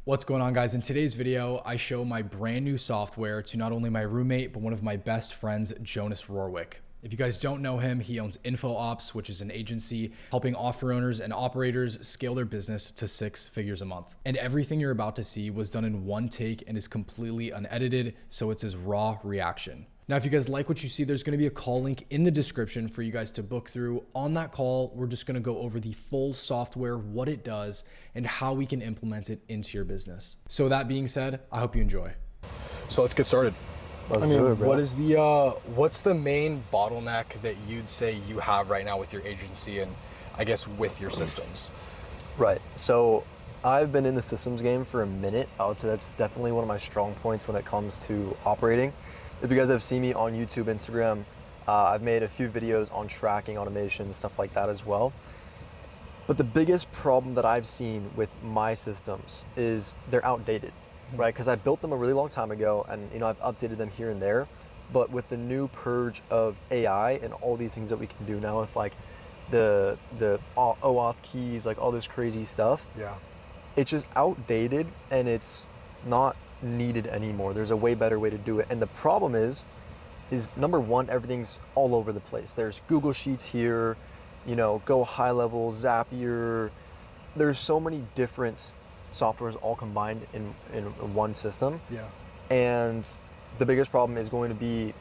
What's going on, guys? In today's video, I show my brand new software to not only my roommate, but one of my best friends, Jonas Rorwick. If you guys don't know him, he owns InfoOps, which is an agency helping offer owners and operators scale their business to 6 figures a month. And everything you're about to see was done in one take and is completely unedited, so it's his raw reaction. Now, if you guys like what you see, there's gonna be a call link in the description for you guys to book through. On that call, we're just gonna go over the full software, what it does, and how we can implement it into your business. So that being said, I hope you enjoy. So let's get started. Let's do it, bro. What's the main bottleneck that you'd say you have right now with your agency and I guess with your systems? Right, so I've been in the systems game for a minute. I would say that's definitely one of my strong points when it comes to operating. If you guys have seen me on YouTube, Instagram, I've made a few videos on tracking, automation, stuff like that as well. But the biggest problem that I've seen with my systems is they're outdated, right? Because I built them a really long time ago and I've updated them here and there. But with the new purge of AI and all these things that we can do now with like the OAuth keys, like all this crazy stuff, it's just outdated and it's not needed anymore. There's a way better way to do it. And the problem is number one, everything's all over the place. There's Google Sheets here, Go High Level, Zapier. There's so many different softwares all combined in one system. And the biggest problem is going to be,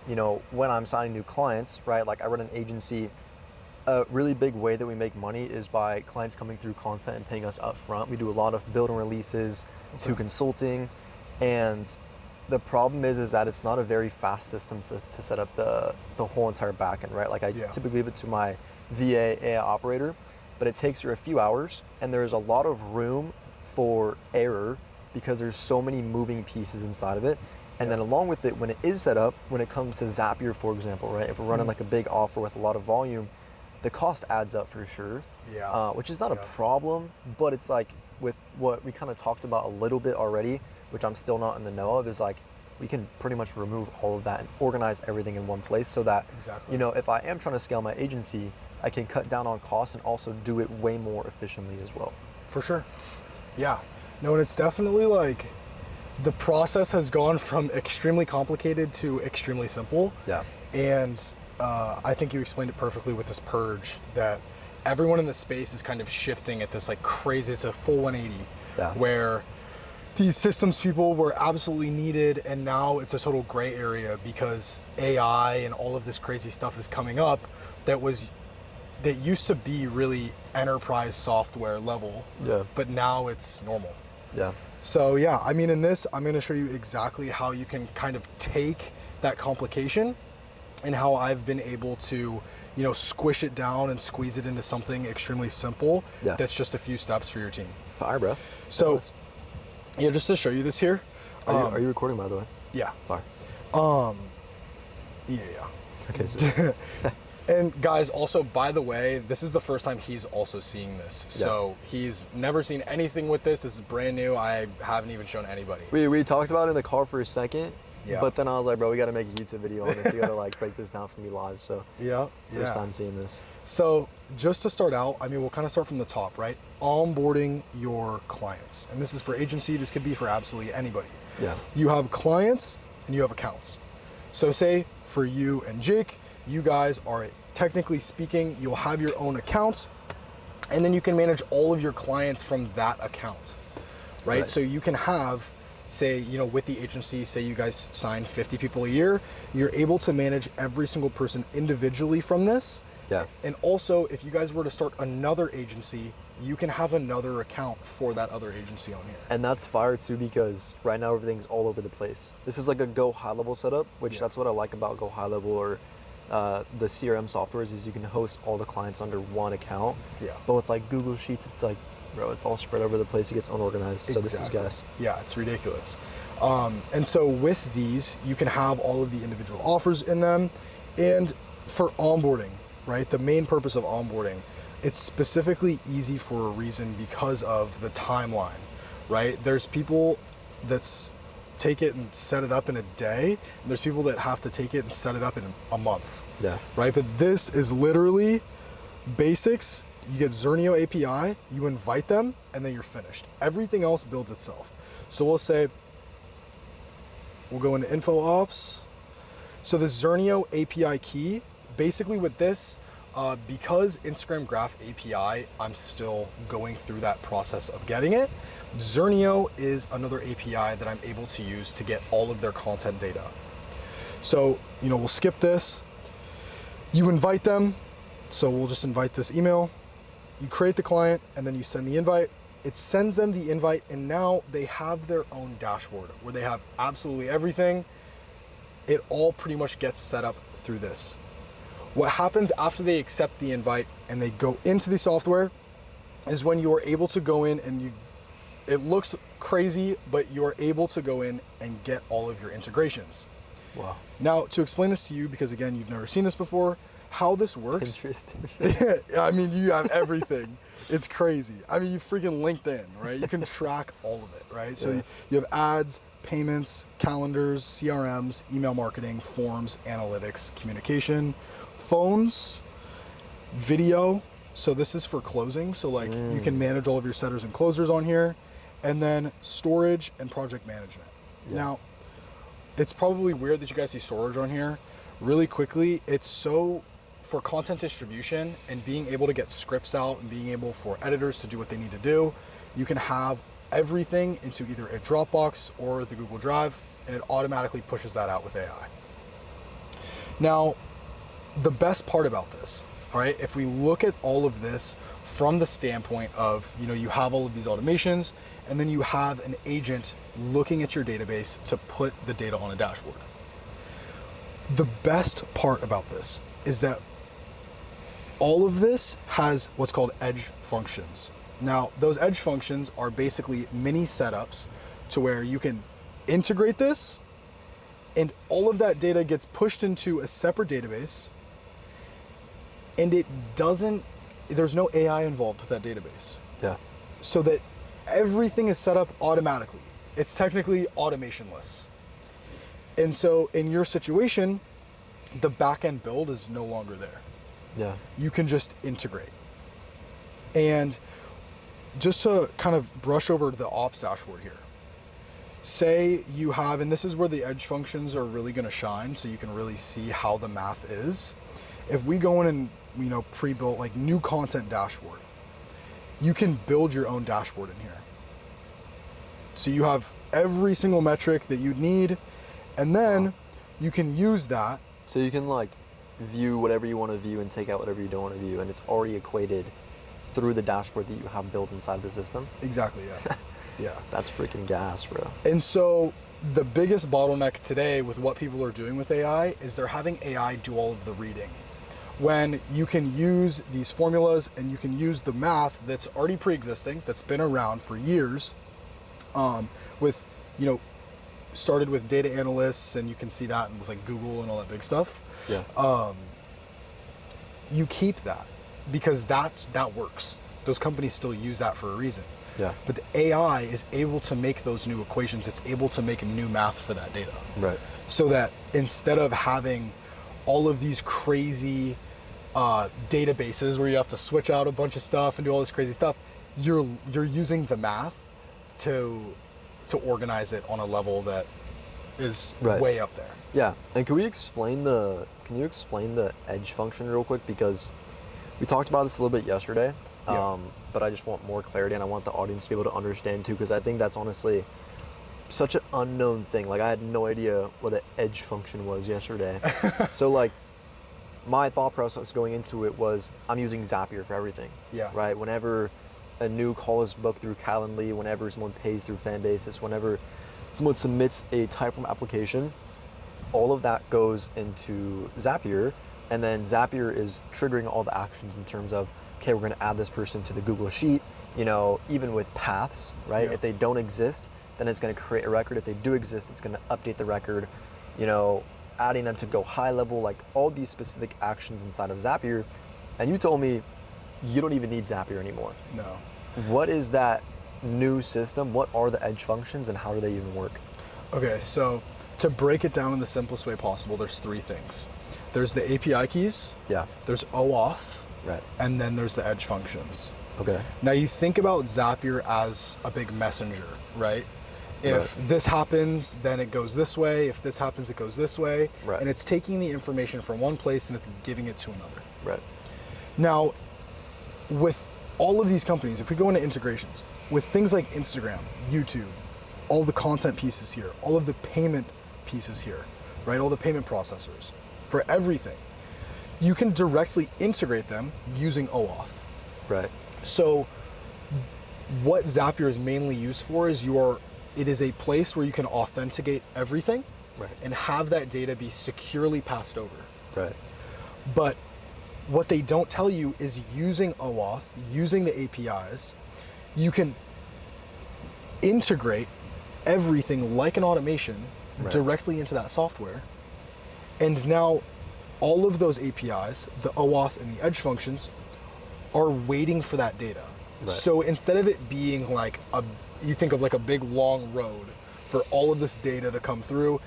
when I'm signing new clients, right? Like I run an agency. A really big way that we make money is by clients coming through content and paying us up front. We do a lot of build and releases to consulting. And the problem is that it's not a very fast system to set up the whole entire backend, right? Like I typically leave it to my VA AI operator, but it takes her a few hours and there's a lot of room for error because there's so many moving pieces inside of it. And then along with it, when it is set up, when it comes to Zapier, for example, right? If we're running like a big offer with a lot of volume, the cost adds up for sure, which is not a problem, but it's like with what we kind of talked about a little bit already, which I'm still not in the know of, is like we can pretty much remove all of that and organize everything in one place so that, if I am trying to scale my agency, I can cut down on costs and also do it way more efficiently as well. For sure. Yeah. No, and it's definitely like the process has gone from extremely complicated to extremely simple. And I think you explained it perfectly with this purge that everyone in the space is kind of shifting at this like crazy, it's a full 180 where these systems people were absolutely needed and now it's a total gray area because AI and all of this crazy stuff is coming up that used to be really enterprise software level, but now it's normal. So I mean, in this, I'm gonna show you exactly how you can kind of take that complication and how I've been able to, squish it down and squeeze it into something extremely simple that's just a few steps for your team. Fire, bro. So, just to show you this here. Are you recording, by the way? Yeah. Fire. Okay, so. And guys, also, by the way, this is the first time he's also seeing this. So he's never seen anything with this. This is brand new. I haven't even shown anybody. We talked about it in the car for a second. But then I was like, bro, we got to make a YouTube video on this. You got to like break this down for me live. So first time seeing this. So just to start out, I mean, we'll kind of start from the top, right? Onboarding your clients. And this is for agency. This could be for absolutely anybody. You have clients and you have accounts. So say for you and Jake, you guys are, technically speaking, you'll have your own account and then you can manage all of your clients from that account, right? So you can have, say, with the agency, say you guys sign 50 people a year, you're able to manage every single person individually from this. And also, if you guys were to start another agency, you can have another account for that other agency on here. And that's fire too, because right now everything's all over the place. This is like a Go High Level setup, which that's what I like about Go High Level or the CRM softwares is you can host all the clients under one account. But with like Google Sheets, it's like, bro, it's all spread over the place. It gets unorganized. So this is gas. Yeah, it's ridiculous. And so with these, you can have all of the individual offers in them. And for onboarding, right, the main purpose of onboarding, it's specifically easy for a reason because of the timeline, right? There's people that take it and set it up in a day. And there's people that have to take it and set it up in a month. Right? But this is literally basics you get Zernio API, you invite them, and then you're finished. Everything else builds itself. So we'll say, we'll go into info ops. So the Zernio API key, basically with this, because Instagram Graph API, I'm still going through that process of getting it. Zernio is another API that I'm able to use to get all of their content data. So, we'll skip this. You invite them. So we'll just invite this email. You create the client and then you send the invite. It sends them the invite, and now they have their own dashboard where they have absolutely everything. It all pretty much gets set up through this. What happens after they accept the invite and they go into the software is when you are able to go in and it looks crazy, but you're able to go in and get all of your integrations. Wow. Now, to explain this to you, because again, you've never seen this before, how this works. Interesting. I mean, you have everything. It's crazy. I mean, you freaking LinkedIn, right? You can track all of it, right? So you have ads, payments, calendars, CRMs, email marketing, forms, analytics, communication, phones, video. So this is for closing. So like you can manage all of your setters and closers on here, and then storage and project management. Yeah. Now, it's probably weird that you guys see storage on here. Really quickly, it's so for content distribution and being able to get scripts out and being able for editors to do what they need to do, you can have everything into either a Dropbox or the Google Drive, and it automatically pushes that out with AI. Now, the best part about this, all right, if we look at all of this from the standpoint of, you have all of these automations, and then you have an agent looking at your database to put the data on a dashboard. The best part about this is that all of this has what's called edge functions. Now, those edge functions are basically mini setups to where you can integrate this, and all of that data gets pushed into a separate database, and there's no AI involved with that database. Yeah. So that everything is set up automatically. It's technically automationless. And so in your situation, the backend build is no longer there. Yeah. You can just integrate. And just to kind of brush over to the ops dashboard here, say you have, and this is where the edge functions are really going to shine, so you can really see how the math is. If we go in and pre-built like new content dashboard, you can build your own dashboard in here. So you have every single metric that you need, and then you can use that. So you can like view whatever you want to view and take out whatever you don't want to view, and it's already equated through the dashboard that you have built inside the system. Exactly, yeah. Yeah. That's freaking gas, bro. And so the biggest bottleneck today with what people are doing with AI is they're having AI do all of the reading. When you can use these formulas and you can use the math that's already pre-existing, that's been around for years, with, started with data analysts, and you can see that with like Google and all that big stuff. Yeah. You keep that because that works. Those companies still use that for a reason. Yeah. But the AI is able to make those new equations. It's able to make new math for that data. Right. So that instead of having all of these crazy databases where you have to switch out a bunch of stuff and do all this crazy stuff, you're using the math to organize it on a level that is way up there. Yeah. And can you explain the edge function real quick? Because we talked about this a little bit yesterday, but I just want more clarity, and I want the audience to be able to understand too, because I think that's honestly such an unknown thing. Like, I had no idea what an edge function was yesterday. So like, my thought process going into it was, I'm using Zapier for everything. Yeah. Right? Whenever a new call is booked through Calendly, whenever someone pays through Fanbasis, whenever someone submits a Typeform application, all of that goes into Zapier, and then Zapier is triggering all the actions in terms of, okay, we're gonna add this person to the Google Sheet, even with paths, right? Yeah. If they don't exist, then it's gonna create a record. If they do exist, it's gonna update the record, adding them to go high level, like all these specific actions inside of Zapier. And you told me you don't even need Zapier anymore. No. What is that new system? What are the edge functions, and how do they even work? Okay, so to break it down in the simplest way possible, there's three things. There's the API keys. Yeah. There's OAuth, Right. And then there's the edge functions. Okay. Now you think about Zapier as a big messenger, right? If this happens, then it goes this way. If this happens, it goes this way. Right. And it's taking the information from one place and it's giving it to another. Right. Now, with all of these companies, if we go into integrations, with things like Instagram, YouTube, all the content pieces here, all of the payment pieces here, right? All the payment processors for everything, you can directly integrate them using OAuth. Right. So what Zapier is mainly used for is it is a place where you can authenticate everything and have that data be securely passed over. Right. But what they don't tell you is using OAuth, using the APIs, you can integrate everything like an automation directly into that software. And now all of those APIs, the OAuth and the edge functions, are waiting for that data. Right. So instead of it being like you think of like a big long road for all of this data to come through,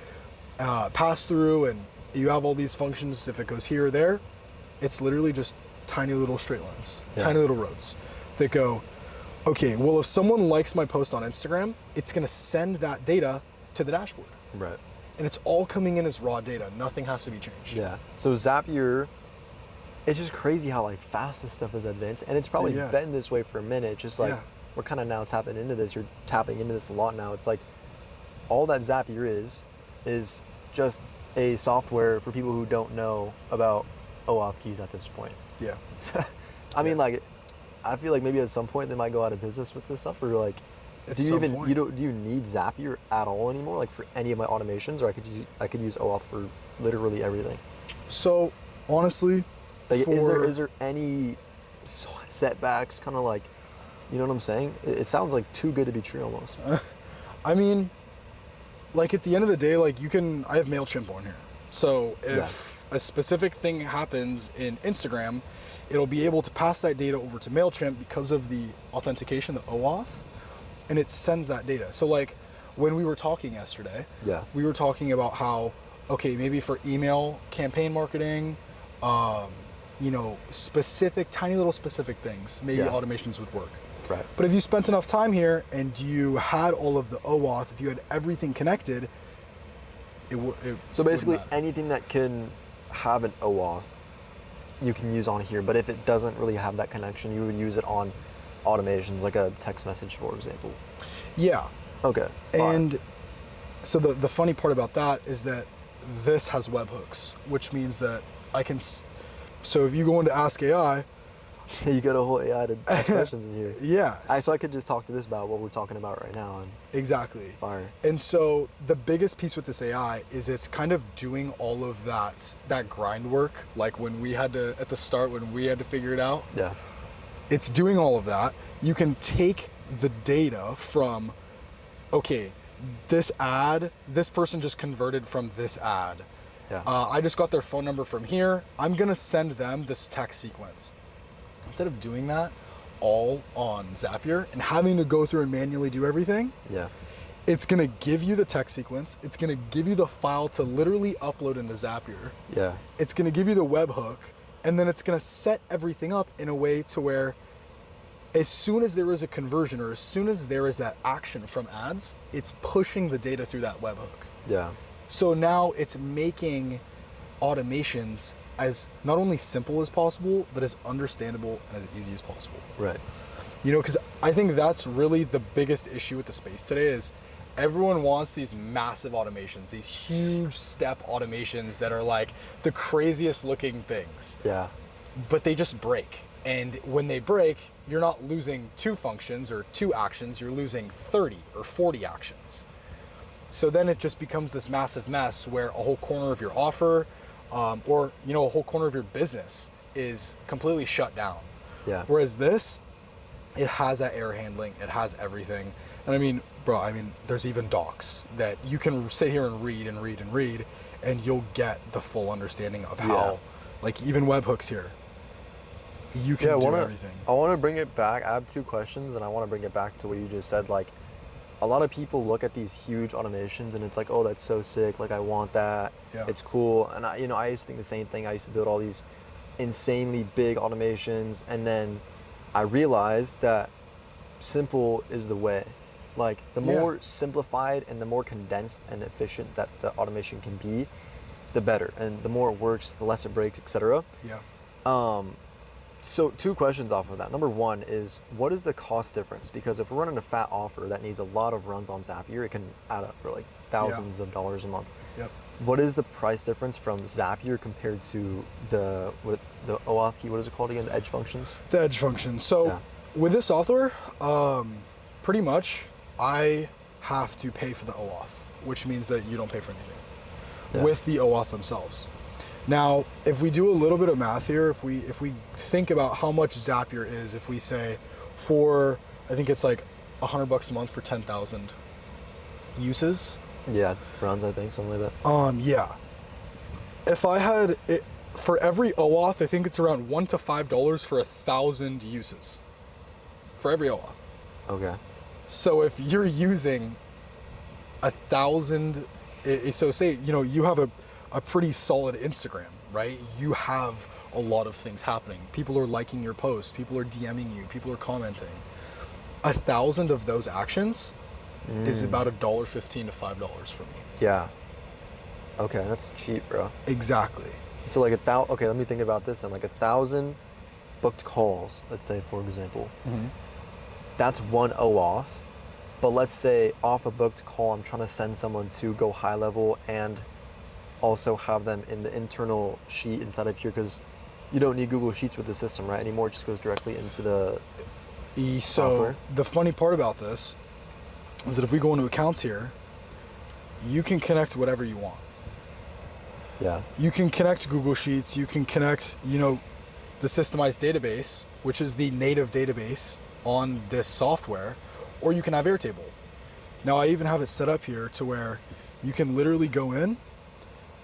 pass through, and you have all these functions, if it goes here or there, it's literally just tiny little straight lines, tiny little roads that go, okay, well, if someone likes my post on Instagram, it's gonna send that data to the dashboard. Right. And it's all coming in as raw data. Nothing has to be changed. Yeah. So Zapier, it's just crazy how like fast this stuff is advanced, and it's probably been this way for a minute. Just like we're kind of now tapping into this. You're tapping into this a lot now. It's like all that Zapier is just a software for people who don't know about OAuth keys at this point. Yeah. So, I mean, like, I feel like maybe at some point they might go out of business with this stuff, or like, do you need Zapier at all anymore? Like for any of my automations, or I could use OAuth for literally everything. So honestly, like, is there any setbacks? Kind of like, you know what I'm saying? It sounds like too good to be true almost. I mean, like at the end of the day, like I have MailChimp on here. So if a specific thing happens in Instagram, it'll be able to pass that data over to MailChimp because of the authentication, the OAuth, and it sends that data. So like when we were talking yesterday, we were talking about how, okay, maybe for email campaign marketing, specific, tiny little specific things, maybe automations would work. Right. But if you spent enough time here and you had all of the OAuth, if you had everything connected, so basically anything that can have an OAuth, you can use on here. But if it doesn't really have that connection, you would use it on automations, like a text message, for example. Yeah. Okay. And so the funny part about that is that this has webhooks, which means that I can. So if you go into Ask AI, you got a whole AI to ask questions in here. Yeah. So I could just talk to this about what we're talking about right now. And exactly. Fire. And so the biggest piece with this AI is it's kind of doing all of that grind work, like when we had to, at the start, when we had to figure it out. Yeah. It's doing all of that. You can take the data from, okay, this ad, this person just converted from this ad. Yeah. I just got their phone number from here. I'm gonna send them this text sequence. Instead of doing that all on Zapier and having to go through and manually do everything, it's gonna give you the text sequence. It's gonna give you the file to literally upload into Zapier. Yeah. It's gonna give you the webhook, and then it's gonna set everything up in a way to where as soon as there is a conversion or as soon as there is that action from ads, it's pushing the data through that webhook. Yeah. So now it's making automations as not only simple as possible, but as understandable and as easy as possible. Right. You know, because I think that's really the biggest issue with the space today is everyone wants these massive automations, these huge step automations that are like the craziest looking things. Yeah. But they just break. And when they break, you're not losing 2 functions or 2 actions, you're losing 30 or 40 actions. So then it just becomes this massive mess where a whole corner of your offer or a whole corner of your business is completely shut down. Yeah. Whereas this, it has that error handling, it has everything. And I mean, there's even docs that you can sit here and read and read and read, and you'll get the full understanding of how, like even webhooks here, you can do everything. I want to bring it back. I have 2 questions, and I want to bring it back to what you just said. Like, a lot of people look at these huge automations and it's like, oh, that's so sick. Like, I want that. Yeah. It's cool. And I used to think the same thing. I used to build all these insanely big automations, and then I realized that simple is the way. Like the more simplified and the more condensed and efficient that the automation can be, the better. And the more it works, the less it breaks, etc. Yeah. So 2 questions off of that. Number 1 is, what is the cost difference? Because if we're running a fat offer that needs a lot of runs on Zapier, it can add up for like thousands of dollars a month. Yep. What is the price difference from Zapier compared to the OAuth key? What is it called again? The edge functions? The edge function. So with this software, pretty much I have to pay for the OAuth, which means that you don't pay for anything with the OAuth themselves. Now, if we do a little bit of math here, if we think about how much Zapier is, if we say I think it's like $100 a month for 10,000 uses. Yeah, runs, I think, something like that. Yeah. If I had it for every OAuth, I think it's around $1 to $5 for 1,000 uses. For every OAuth. Okay. So if you're using 1,000, so say you have a pretty solid Instagram, right? You have a lot of things happening. People are liking your posts. People are DMing you. People are commenting. 1,000 of those actions is about $1.15 to $5 for me. Yeah. Okay, that's cheap, bro. Exactly. So like okay, let me think about this. And like 1,000 booked calls, let's say, for example. That's 1 OAuth. But let's say off a booked call, I'm trying to send someone to go high level and also have them in the internal sheet inside of here, because you don't need Google Sheets with the system, right, anymore. It just goes directly into the software. The funny part about this is that if we go into accounts here, you can connect whatever you want. Yeah. You can connect Google Sheets, you can connect, the systemized database, which is the native database on this software, or you can have Airtable. Now I even have it set up here to where you can literally go in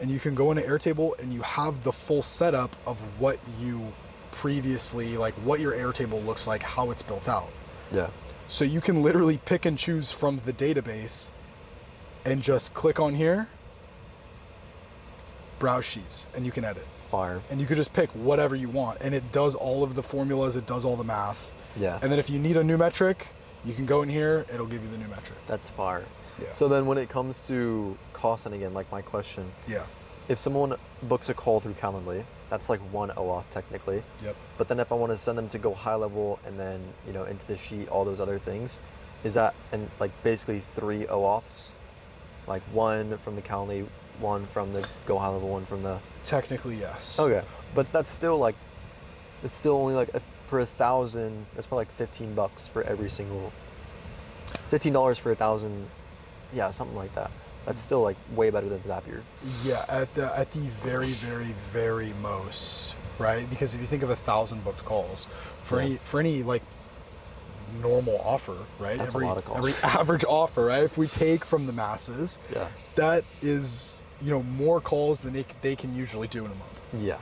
and you can go into Airtable and you have the full setup of what you previously, like what your Airtable looks like, how it's built out. Yeah. So you can literally pick and choose from the database and just click on here, browse sheets, and you can edit. Fire. And you could just pick whatever you want, and it does all of the formulas, it does all the math. Yeah. And then if you need a new metric, you can go in here, it'll give you the new metric. That's fire. Yeah. So then when it comes to cost, and again, like my question, if someone books a call through Calendly, that's like 1 OAuth technically. Yep. But then if I want to send them to go high level and then, into the sheet, all those other things, is that like basically 3 OAuths? Like 1 from the Calendly, 1 from the go high level, 1 from the... Technically, yes. Okay. But that's still like, it's still only like per 1,000, it's probably like $15 for every single, $15 for 1,000, yeah, something like that. That's still like way better than Zapier. Yeah, at the very, very, very most, right? Because if you think of 1,000 booked calls for any like normal offer, right? That's a lot of calls. Every average offer, right? If we take from the masses, that is more calls than they can usually do in a month. Yeah.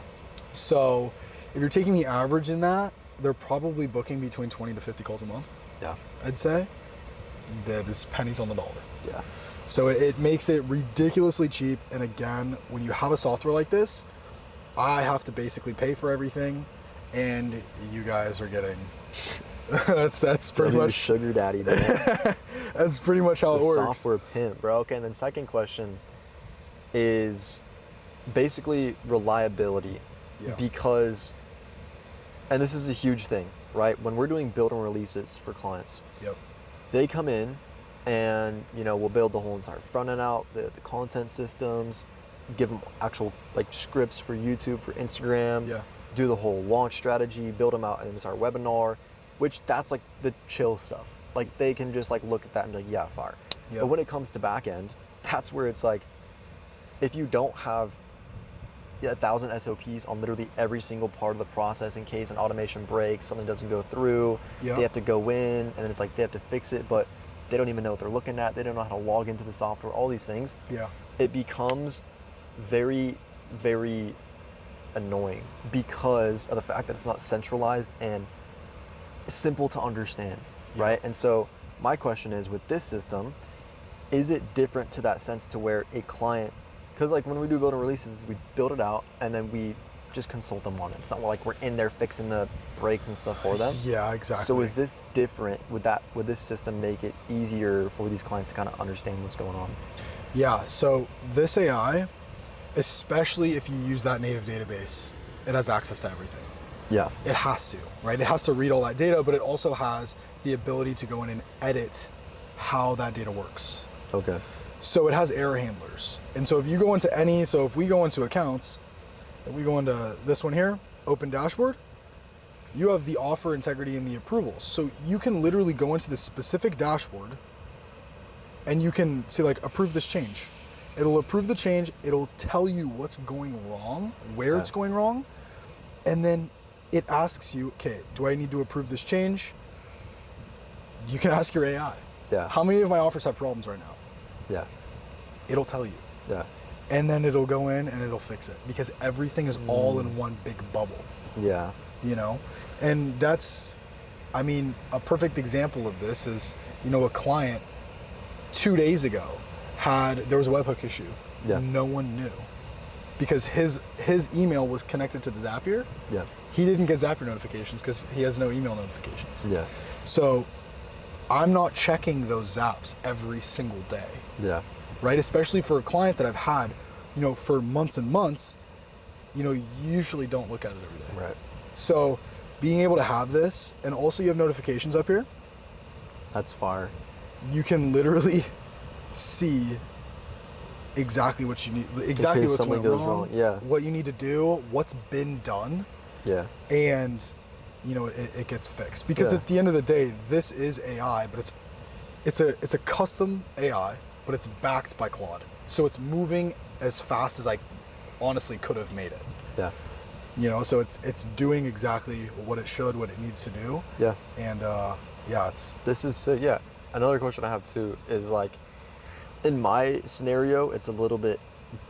So if you're taking the average in that, they're probably booking between 20 to 50 calls a month. Yeah. I'd say. That is pennies on the dollar. Yeah. So it makes it ridiculously cheap. And again, when you have a software like this, I have to basically pay for everything, and you guys are getting. that's pretty much sugar daddy, man. That's pretty much how it works. Software pimp, bro. Okay, and then second question is basically reliability, because, and this is a huge thing, right? When we're doing build and releases for clients, they come in and we'll build the whole entire front end out, the content systems, give them actual like scripts for YouTube, for Instagram, do the whole launch strategy, build them out in an entire webinar, which that's like the chill stuff. Like they can just like look at that and be like, yeah, fire. But when it comes to backend, that's where it's like, if you don't have 1,000 SOPs on literally every single part of the process in case an automation breaks, something doesn't go through, they have to go in and then it's like they have to fix it, but they don't even know what they're looking at. They don't know how to log into the software, all these things. It becomes very, very annoying because of the fact that it's not centralized and simple to understand, right? And so my question is, with this system, is it different to that sense to where a client, because like when we do build and releases, we build it out and then we just consult them on it. It's not like we're in there fixing the breaks and stuff for them. Yeah, exactly. So is this different? Would this system make it easier for these clients to kind of understand what's going on? Yeah, so this AI, especially if you use that native database, it has access to everything. Yeah. It has to, right? It has to read all that data, but it also has the ability to go in and edit how that data works. Okay. So it has error handlers. And so if you go into if we go into accounts, and we go into this one here, open dashboard, you have the offer integrity and the approvals. So you can literally go into the specific dashboard and you can say like, approve this change. It'll approve the change. It'll tell you what's going wrong, where it's going wrong. And then it asks you, okay, do I need to approve this change? You can ask your AI. Yeah. How many of my offers have problems right now? Yeah. It'll tell you. Yeah. And then it'll go in and it'll fix it because everything is all in one big bubble. Yeah. You know? And that's, I mean, a perfect example of this is, you know, a client 2 days ago there was a webhook issue. Yeah. No one knew because his email was connected to the Zapier. Yeah. He didn't get Zapier notifications because he has no email notifications. Yeah. So I'm not checking those zaps every single day. Yeah. Right? Especially for a client that I've had, you know, for months and months, you know, you usually don't look at it every day. Right. So being able to have this, and also you have notifications up here. That's fire. You can literally see exactly what you need, exactly what's something going goes wrong. Yeah. What you need to do, what's been done. Yeah. And, you know, it gets fixed. Because Yeah. at the end of the day, this is AI, but it's a custom AI, but it's backed by Claude. So it's moving as fast as I honestly could have made it. Yeah. You know, so it's doing exactly what it should, what it needs to do. Yeah. And yeah, This is yeah. Another question I have too is like, in my scenario, it's a little bit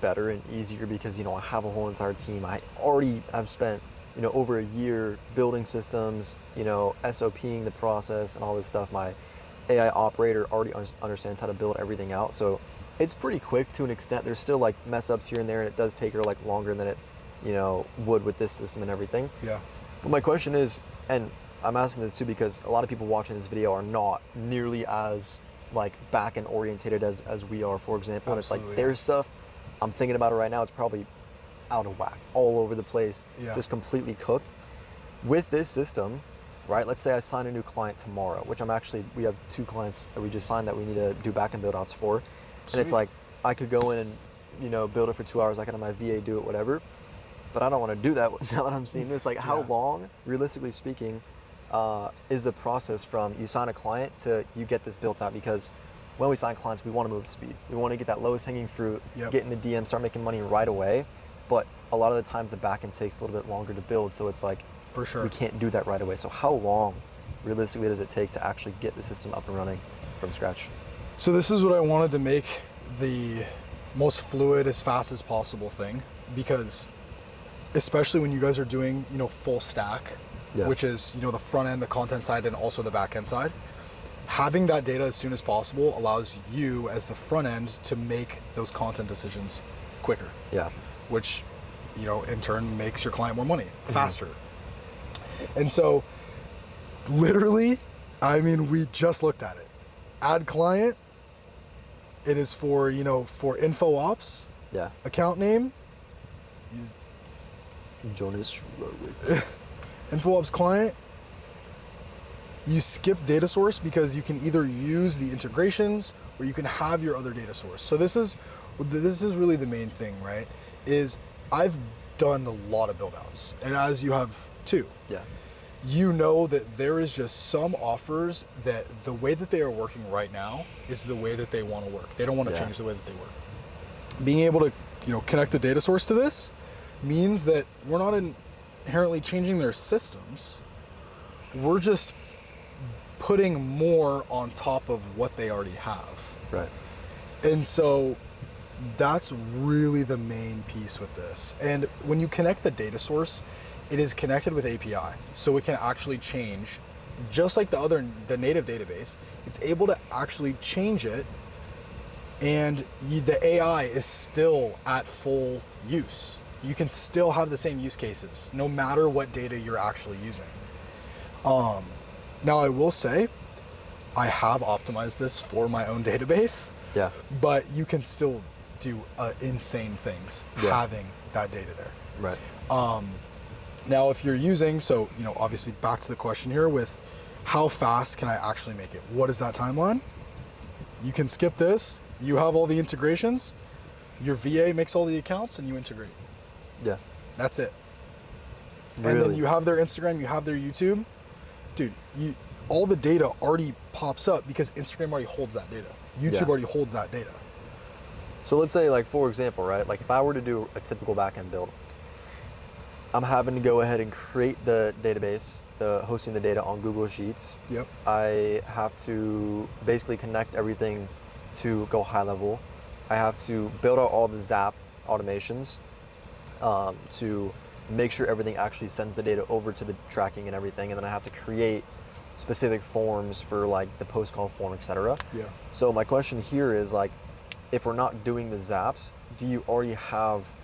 better and easier because, you know, I have a whole entire team. I've spent, you know, over a year building systems, you know, SOPing the process and all this stuff. My AI operator already understands how to build everything out. So it's pretty quick to an extent. There's still like mess ups here and there, and it does take her like longer than it, you know, would with this system and everything. yeah. But my question is, and I'm asking this too because a lot of people watching this video are not nearly as like back-end orientated as we are, for example. And it's like Absolutely. there's stuff, I'm thinking about it right now, it's probably out of whack, all over the place, Yeah. just completely cooked. With this system, right, let's say I sign a new client tomorrow, which we have 2 clients that we just signed that we need to do back-end build outs for. And it's Sweet. like, I could go in and, you know, build it for 2 hours, I could have my VA do it, whatever. But I don't want to do that now that I'm seeing this. Like, how Yeah. long, realistically speaking, is the process from you sign a client to you get this built out? Because when we sign clients, we want to move at speed. We want to get that lowest hanging fruit, Yep. get in the DM, start making money right away. But a lot of the times the back end takes a little bit longer to build. So it's like, For sure. we can't do that right away. So how long, realistically, does it take to actually get the system up and running from scratch? So this is what I wanted to make the most fluid, as fast as possible thing, because especially when you guys are doing, you know, full stack, Yeah. which is, you know, the front end, the content side, and also the back end side, having that data as soon as possible allows you as the front end to make those content decisions quicker, Yeah. which, you know, in turn makes your client more money faster. And so literally, I mean, we just looked at it. Add client, it is for, you know, for info ops, Yeah. account name, Jonas Rorwick. info ops client. You skip data source because you can either use the integrations or you can have your other data source. So this is really the main thing, right? Is I've done a lot of build outs, and as you have too. Yeah. You know that there is just some offers that the way that they are working right now is the way that they want to work. They don't want to Yeah. change the way that they work. Being able to, you know, connect the data source to this means that we're not inherently changing their systems. We're just putting more on top of what they already have. Right. And so that's really the main piece with this. And when you connect the data source, it is connected with API. So it can actually change, just like the native database, it's able to actually change it, and the AI is still at full use. You can still have the same use cases, no matter what data you're actually using. Now I will say, I have optimized this for my own database. Yeah. But you can still do insane things having that data there. Right. Now, if you're using, so, you know, obviously back to the question here with how fast can I actually make it? What is that timeline? You can skip this. You have all the integrations. Your VA makes all the accounts and you integrate. Yeah. That's it. Really? And then you have their Instagram, you have their YouTube. Dude, all the data already pops up because Instagram already holds that data. YouTube already holds that data. So let's say, like, for example, right? Like if I were to do a typical backend build, I'm having to go ahead and create the database, hosting the data on Google Sheets. Yep. I have to basically connect everything to go high level. I have to build out all the Zap automations to make sure everything actually sends the data over to the tracking and everything. And then I have to create specific forms for like the post call form, etc. Yeah. So my question here is like, if we're not doing the Zaps, do you already have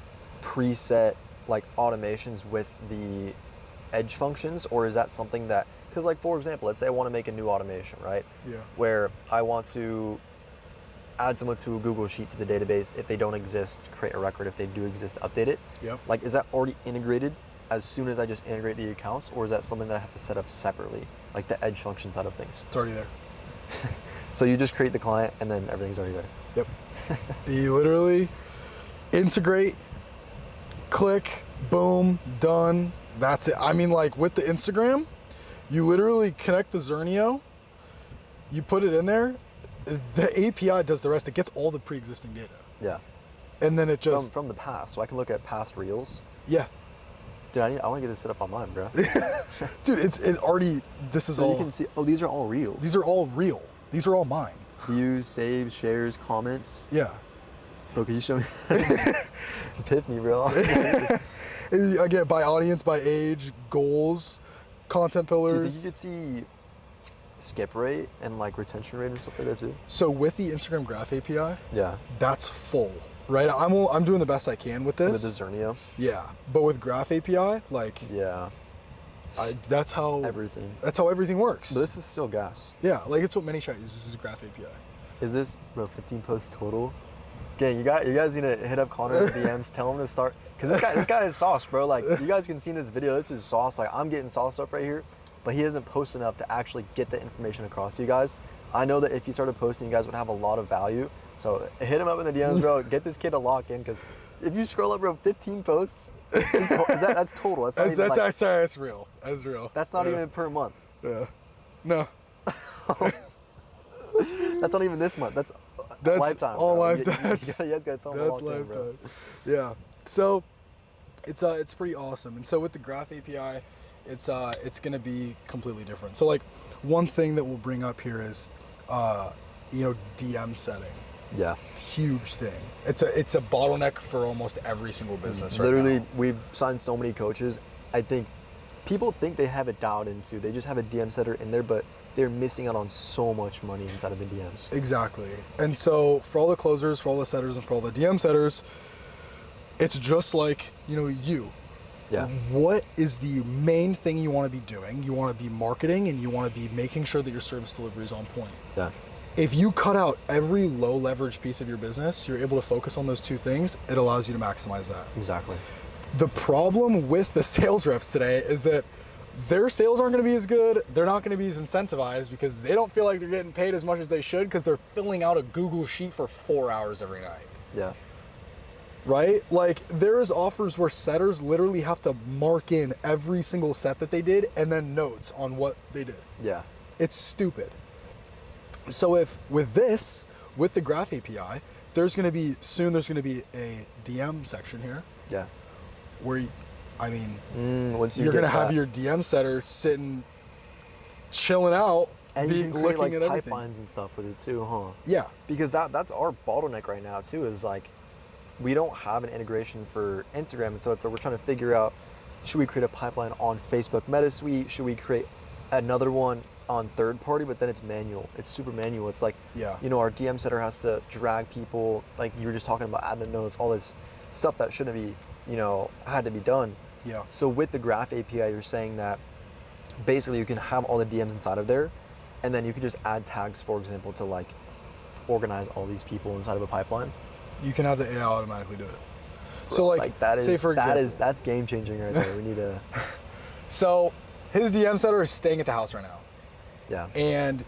preset like automations with the edge functions, or is that something that, because like for example, let's say I want to make a new automation, right? Yeah. Where I want to add someone to a Google Sheet to the database. If they don't exist, create a record. If they do exist, update it. Yep. Like, is that already integrated as soon as I just integrate the accounts, or is that something that I have to set up separately, like the edge function side of things? It's already there. So you just create the client and then everything's already there. Yep. You literally integrate, click, boom, done. That's it. I mean, like with the Instagram, you literally connect the Zernio, you put it in there, the API does the rest. It gets all the pre-existing data. Yeah. And then it just... From the past, so I can look at past reels. Yeah. Dude, I want to get this set up on mine, bro. Dude, it already, this is so all... you can see, oh, these are all reels. These are all real. These are all mine. Views, saves, shares, comments. Yeah. Bro, can you show me? Epiphany, bro. Again, by audience, by age, goals, content pillars. Do you think you could see skip rate and like retention rate and stuff like that too? So with the Instagram Graph API, Yeah. that's full, right? I'm doing the best I can with this. With the Zernio? Yeah, but with Graph API, like, Yeah. that's how Everything. That's how everything works. But this is still gas. Yeah, like it's what ManyChat uses. This is Graph API. Is this, bro, 15 posts total? Gang, you guys need to hit up Connor in the DMs, tell him to start, because this guy is sauce, bro. Like, you guys can see in this video, this is sauce. Like, I'm getting sauced up right here, but he doesn't post enough to actually get the information across to you guys. I know that if he started posting, you guys would have a lot of value. So hit him up in the DMs, bro. Get this kid to lock in, because if you scroll up, bro, 15 posts, that's total. That's real. That's real. That's not even per month. Yeah. No. That's not even this month. That's lifetime. All bro. lifetime. You guys got to tell him to lock in, bro. Yeah. So it's pretty awesome. And so with the Graph API, it's gonna be completely different. So like one thing that we'll bring up here is DM setting. Yeah. Huge thing. It's a bottleneck for almost every single business right Literally, now. we've signed so many coaches. I think people think they have it dialed into. They just have a DM setter in there, but they're missing out on so much money inside of the DMs. Exactly. And so for all the closers, for all the setters, and for all the DM setters, it's just like, you. Yeah. What is the main thing you want to be doing? You want to be marketing, and you want to be making sure that your service delivery is on point. Yeah. If you cut out every low leverage piece of your business, you're able to focus on those two things. It allows you to maximize that. Exactly. The problem with the sales reps today is that their sales aren't going to be as good. They're not going to be as incentivized because they don't feel like they're getting paid as much as they should because they're filling out a Google Sheet for 4 hours every night. Yeah. Right? Like, there's offers where setters literally have to mark in every single set that they did and then notes on what they did. Yeah. It's stupid. So if with the Graph API, there's going to be a DM section here. Yeah. Where, Once you're going to have your DM setter sitting, chilling out, and you can create like at everything. pipelines and stuff with it too, huh? Yeah. Because that's our bottleneck right now too, is like, we don't have an integration for Instagram, and so we're trying to figure out, should we create a pipeline on Facebook MetaSuite? Should we create another one on third party? But then it's manual. It's super manual. It's like, our DM setter has to drag people, like you were just talking about, add the notes, all this stuff that shouldn't be had to be done. Yeah. So with the Graph API, you're saying that basically you can have all the DMs inside of there, and then you can just add tags, for example, to like organize all these people inside of a pipeline. You can have the AI automatically do it. So like that is, say for example, that's game changing right there. We need to. So his DM setter is staying at the house right now. Yeah. And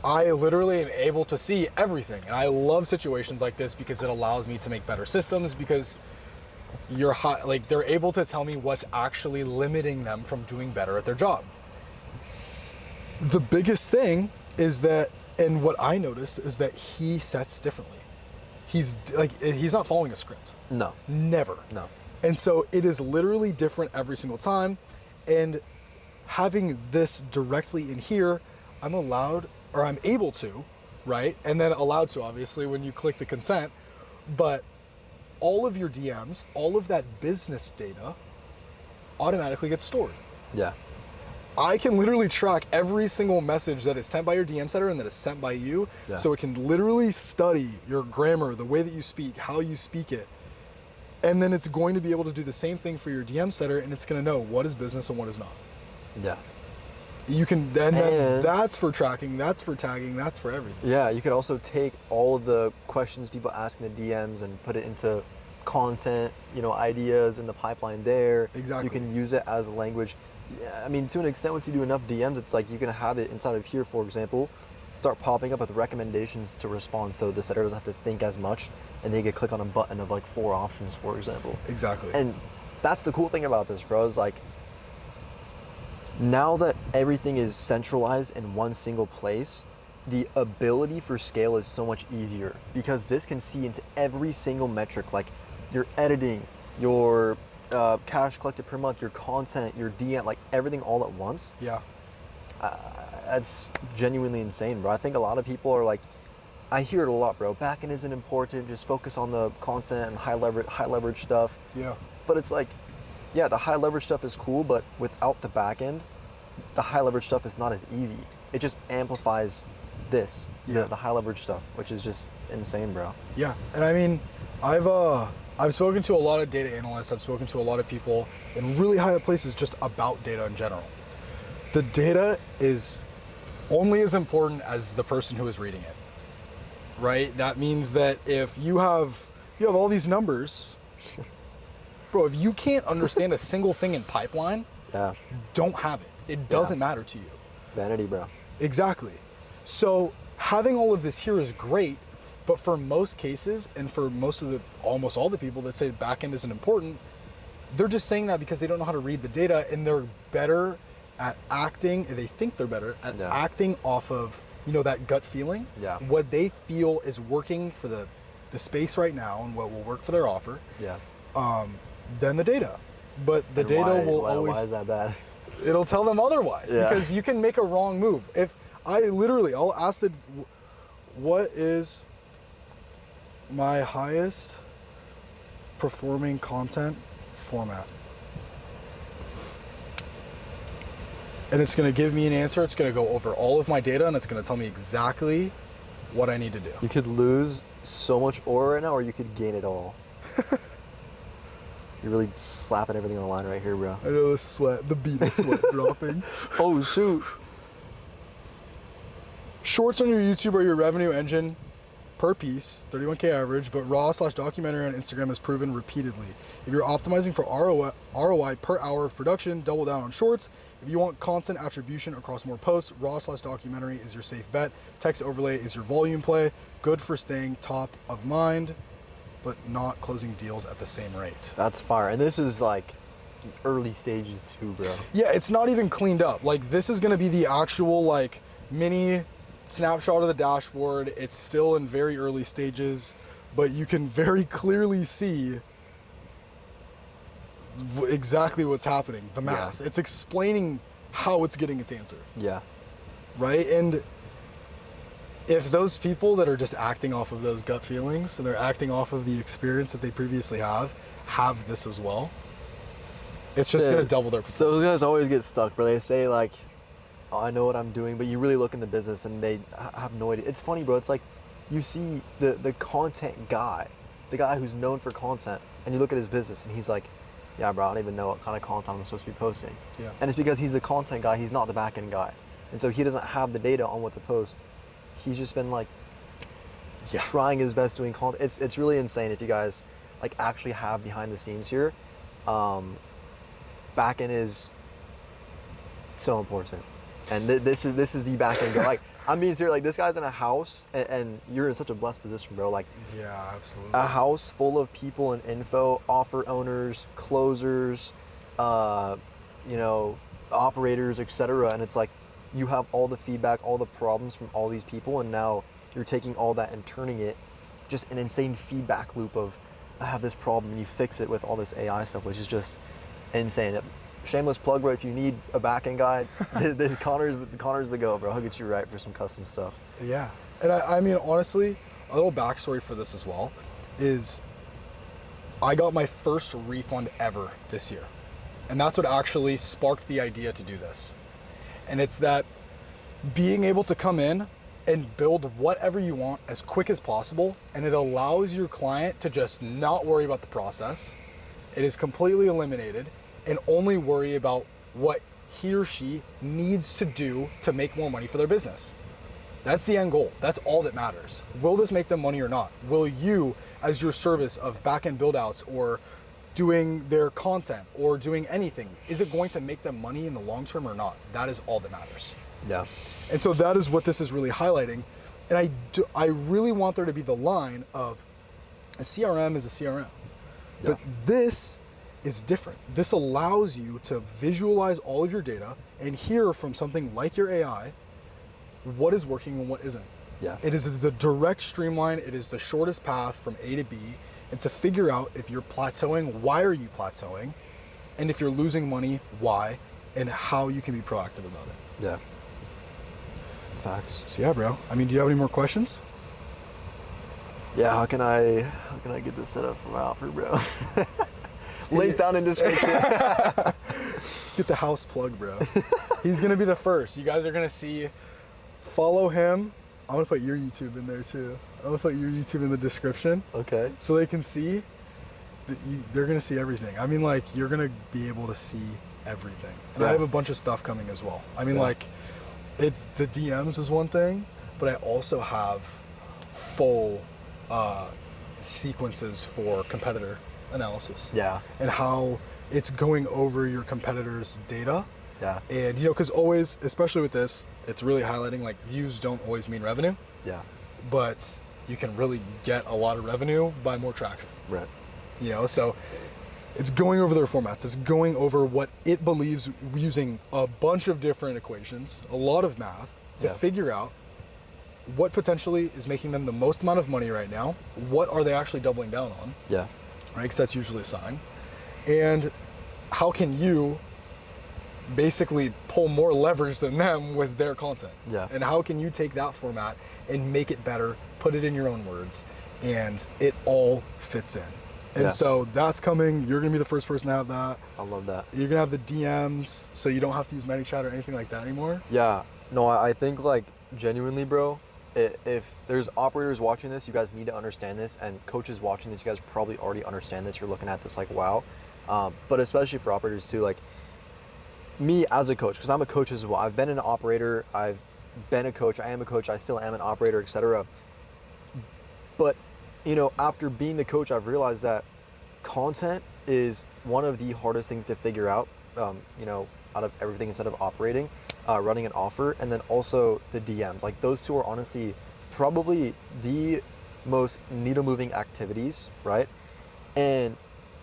I literally am able to see everything. And I love situations like this because it allows me to make better systems, because they're able to tell me what's actually limiting them from doing better at their job. The biggest thing is that, and what I noticed is that he sets differently. He's not following a script. No. Never. No. And so it is literally different every single time. And having this directly in here, I'm able to, right? And then allowed to, obviously, when you click the consent. But all of your DMs, all of that business data automatically gets stored. Yeah. I can literally track every single message that is sent by your DM setter and that is sent by you. Yeah. So it can literally study your grammar, the way that you speak, how you speak it. And then it's going to be able to do the same thing for your DM setter, and it's going to know what is business and what is not. Yeah. You can then that's for tracking, that's for tagging, that's for everything. Yeah, you could also take all of the questions people ask in the DMs and put it into content, ideas in the pipeline there. Exactly. You can use it as a language. Yeah, I mean, to an extent, once you do enough DMs, it's like you can have it inside of here, for example, start popping up with recommendations to respond, so the setter doesn't have to think as much, and they can click on a button of like 4 options, for example. Exactly. And that's the cool thing about this, bro, is like, now that everything is centralized in one single place, the ability for scale is so much easier, because this can see into every single metric, like your editing, your cash collected per month, your content, your DM, like everything all at once. Yeah. That's genuinely insane, bro. I think a lot of people are like, I hear it a lot, bro. Backend isn't important. Just focus on the content and high leverage stuff. Yeah. But it's like, yeah, the high leverage stuff is cool, but without the backend, the high leverage stuff is not as easy. It just amplifies this, the high leverage stuff, which is just insane, bro. Yeah. And I mean, I've spoken to a lot of data analysts. I've spoken to a lot of people in really high up places just about data in general. The data is only as important as the person who is reading it, right? That means that if you have all these numbers, bro, if you can't understand a single thing in pipeline, don't have it. It doesn't matter to you. Vanity, bro. Exactly. So having all of this here is great, but for most cases, and for almost all the people that say backend isn't important, they're just saying that because they don't know how to read the data, and they're better at acting, and they think they're better at acting off of, that gut feeling. Yeah. What they feel is working for the space right now and what will work for their offer. Yeah. Than the data. But the data will always... Why is that bad? It'll tell them otherwise, because you can make a wrong move. If I'll ask what is my highest performing content format? And it's going to give me an answer. It's going to go over all of my data, and it's going to tell me exactly what I need to do. You could lose so much ore right now, or you could gain it all. You're really slapping everything on the line right here, bro. I know the beat of sweat dropping. Oh, shoot. Shorts on your YouTube are your revenue engine per piece, 31K average, but raw/documentary on Instagram has proven repeatedly. If you're optimizing for ROI per hour of production, double down on shorts. If you want constant attribution across more posts, raw/documentary is your safe bet. Text overlay is your volume play. Good for staying top of mind, but not closing deals at the same rate. That's fire. And this is like early stages too, bro. Yeah, it's not even cleaned up. Like, this is gonna be the actual like mini snapshot of the dashboard. It's still in very early stages, but you can very clearly see exactly what's happening, the math. It's explaining how it's getting its answer. Yeah. Right? And if those people that are just acting off of those gut feelings and they're acting off of the experience that they previously have this as well, it's just going to double their performance. Those guys always get stuck, bro. They say like, oh, I know what I'm doing, but you really look in the business and they have no idea. It's funny, bro. It's like you see the content guy, the guy who's known for content, and you look at his business and he's like, yeah, bro, I don't even know what kind of content I'm supposed to be posting. Yeah. And it's because he's the content guy, he's not the back-end guy. And so he doesn't have the data on what to post. He's just been like trying his best doing content. It's really insane if you guys like actually have behind the scenes here. Back-end is so important. And this is the back-end guy. Like, I'm being serious, like this guy's in a house and you're in such a blessed position, bro. Like, yeah, absolutely. a house full of people and info, offer owners, closers, you know, operators, etc. And it's like you have all the feedback, all the problems from all these people, and now you're taking all that and turning it just an insane feedback loop of I have this problem and you fix it with all this AI stuff, which is just insane. Shameless plug, bro. If you need a back-end guy, Connor's the go, bro. He'll get you right for some custom stuff. Yeah, and I mean, honestly, a little backstory for this as well is I got my first refund ever this year. And that's what actually sparked the idea to do this. And it's that being able to come in and build whatever you want as quick as possible, and it allows your client to just not worry about the process. It is completely eliminated, and only worry about what he or she needs to do to make more money for their business. That's the end goal. That's all that matters. Will this make them money or not? Will you, as your service of back-end build-outs or doing their content or doing anything, is it going to make them money in the long term or not? That is all that matters. Yeah. And so that is what this is really highlighting. And I really want there to be the line of a CRM is a CRM. Yeah. But this is different. This allows you to visualize all of your data and hear from something like your AI what is working and what isn't. Yeah. It is the direct streamline. It is the shortest path from A to B. And to figure out if you're plateauing, why are you plateauing? And if you're losing money, why? And how you can be proactive about it. Yeah. Facts. So yeah, bro. I mean, do you have any more questions? Yeah, how can I get this set up for my offer, bro? Link down in description. Get the house plug, bro. He's gonna be the first. You guys are gonna see. Follow him. I'm gonna put your YouTube in there too. I'm gonna put your YouTube in the description. Okay. So they can see. They're gonna see everything. I mean, like you're gonna be able to see everything. And I have a bunch of stuff coming as well. I mean, like, it's the DMs is one thing, but I also have full sequences for competitor analysis. Yeah. And how it's going over your competitors' data. Yeah. And you know, because always, especially with this, it's really highlighting like views don't always mean revenue. Yeah. But you can really get a lot of revenue by more traction. Right. You know, so it's going over their formats. It's going over what it believes using a bunch of different equations, a lot of math to figure out what potentially is making them the most amount of money right now. What are they actually doubling down on? Yeah. Right, because that's usually a sign. And how can you basically pull more leverage than them with their content? Yeah. And how can you take that format and make it better, put it in your own words, and it all fits in. And so that's coming. You're gonna be the first person to have that. I love that. You're gonna have the DMs, so you don't have to use ManyChat or anything like that anymore. Yeah. No, I think like genuinely, bro, if there's operators watching this, you guys need to understand this, and coaches watching this, you guys probably already understand this. You're looking at this like, wow. But especially for operators too, like me as a coach, because I'm a coach as well. I've been an operator, I've been a coach, I am a coach, I still am an operator, etc. But, you know, after being the coach, I've realized that content is one of the hardest things to figure out, you know, out of everything instead of operating, running an offer, and then also the DMs. Like those two are honestly probably the most needle moving activities, right? And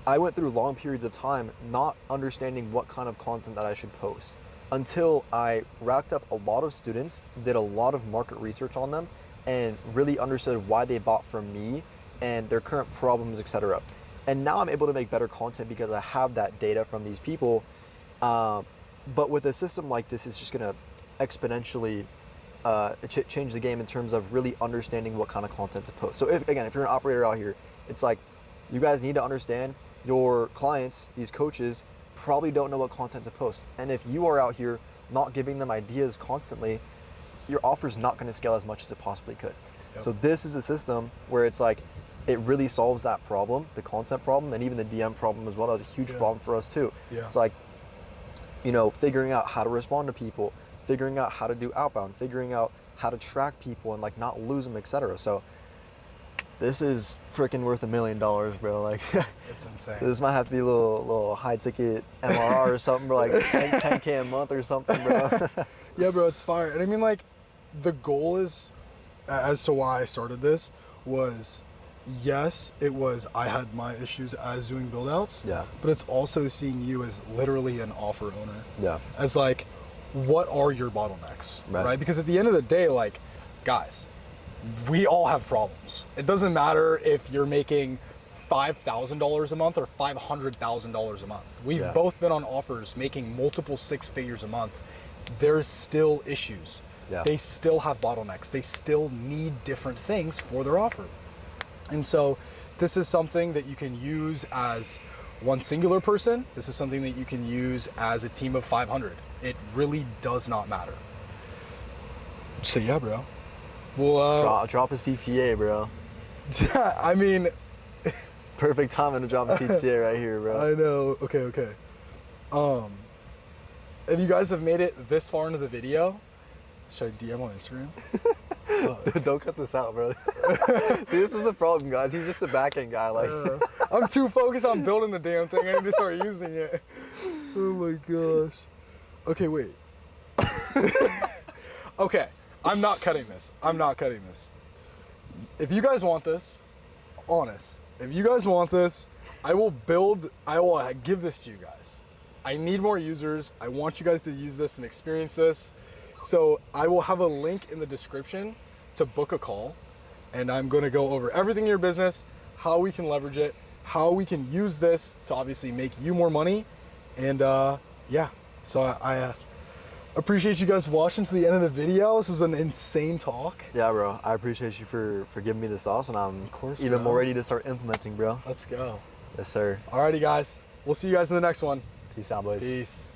I went through long periods of time not understanding what kind of content that I should post until I racked up a lot of students, did a lot of market research on them, and really understood why they bought from me and their current problems, etc. And now I'm able to make better content because I have that data from these people. But with a system like this, it's just gonna exponentially change the game in terms of really understanding what kind of content to post. So if you're an operator out here, it's like, you guys need to understand your clients, these coaches, probably don't know what content to post. And if you are out here not giving them ideas constantly, your offer's not gonna scale as much as it possibly could. Yep. So this is a system where it's like, it really solves that problem, the content problem, and even the DM problem as well. That was a huge problem for us too. Yeah. It's like, you know, figuring out how to respond to people, figuring out how to do outbound, figuring out how to track people and like not lose them, etc. So this is freaking worth $1 million, bro. Like, It's insane. this might have to be a little high ticket MRR or something, bro, like 10K a month or something, bro. Yeah, bro, it's fire. And I mean, like, the goal is, as to why I started this, was, yes, it was I had my issues as doing build outs. Yeah. But it's also seeing you as literally an offer owner. Yeah. As like, what are your bottlenecks? Right. Because at the end of the day, like, guys, we all have problems. It doesn't matter if you're making $5,000 a month or $500,000 a month. We've both been on offers making multiple six figures a month. There's still issues. Yeah. They still have bottlenecks. They still need different things for their offer. And so this is something that you can use as one singular person. This is something that you can use as a team of 500. It really does not matter. So yeah, bro. Well, drop a CTA, bro. I mean, Perfect timing to drop a CTA right here, bro. I know. Okay. If you guys have made it this far into the video, should I DM on Instagram? Dude, don't cut this out, bro. See, this is the problem, guys. He's just a backend guy. Like, I'm too focused on building the damn thing. I need to start using it. Oh my gosh. Okay, wait. Okay, I'm not cutting this. If you guys want this, honest, if you guys want this, I will give this to you guys. I need more users. I want you guys to use this and experience this. So I will have a link in the description to book a call, and I'm going to go over everything in your business, how we can leverage it, how we can use this to obviously make you more money. And yeah, so I appreciate you guys watching to the end of the video. This is an insane talk. yeah, bro. I appreciate you for giving me the sauce, and I'm even more ready to start implementing, bro. Let's go. Yes, sir. Alrighty, guys. We'll see you guys in the next one. Peace out, boys. Peace.